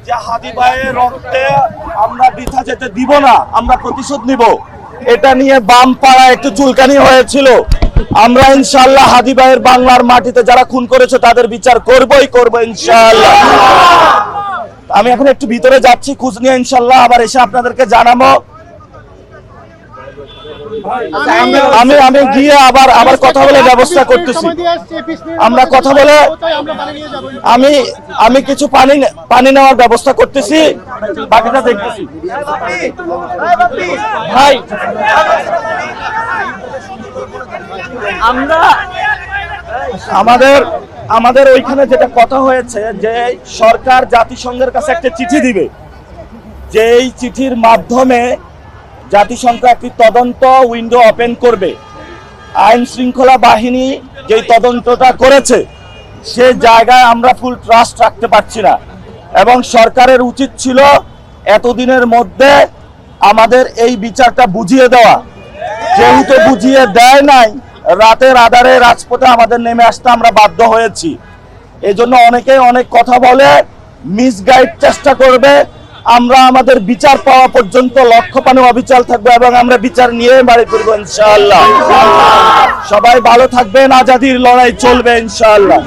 যে হাদি ভাইয়ের রক্তে আমরা বৃথা যেতে দিব না, আমরা প্রতিশোধ নিব, এটা নিয়ে বাম পাড়া একটু চুলকানি হয়েছিল। আমরা ইনশাআল্লাহ হাদি ভাইয়ের বাংলার মাটিতে যারা খুন করেছে তাদের বিচার করবই করব ইনশাআল্লাহ। আমি এখন একটু ভিতরে যাচ্ছি খোঁজ নিয়ে, ইনশাআল্লাহ আবার এসে আপনাদেরকে জানাবো। আমি গিয়ে আবার কথা বলে ব্যবস্থা করতেছি। আমরা কথা বলে আমি কিছু পানি নেওয়ার ব্যবস্থা করতেছি, বাকিটা দেখতেছি। ভাই আমাদের ওইখানে যেটা কথা হয়েছে যে সরকার জাতিসংঘের কাছে একটা চিঠি দিবে, যে এই চিঠির মাধ্যমে জাতিসংঘ একটি তদন্ত উইন্ডো ওপেন করবে। আইন শৃঙ্খলা বাহিনী যেই তদন্তটা করেছে সে জায়গায় আমরা ফুল ট্রাস্ট রাখতে পারছি না, এবং সরকারের উচিত ছিল এতদিনের মধ্যে আমাদের এই বিচারটা বুঝিয়ে দেওয়া। যেহেতু বুঝিয়ে দেয় নাই, রাতের আধারে রাজপথে আমাদের নেমে আসতে আমরা বাধ্য হয়েছি। এই জন্য অনেকে অনেক কথা বলে, মিসগাইড চেষ্টা করবে। আমরা আমাদের বিচার পাওয়া পর্যন্ত লক্ষ্যপানে অবিচল থাকবো এবং আমরা বিচার নিয়ে বাড়ি ফিরবো ইনশাআল্লাহ। সবাই ভালো থাকবেন, আজাদির লড়াই চলবে ইনশাআল্লাহ।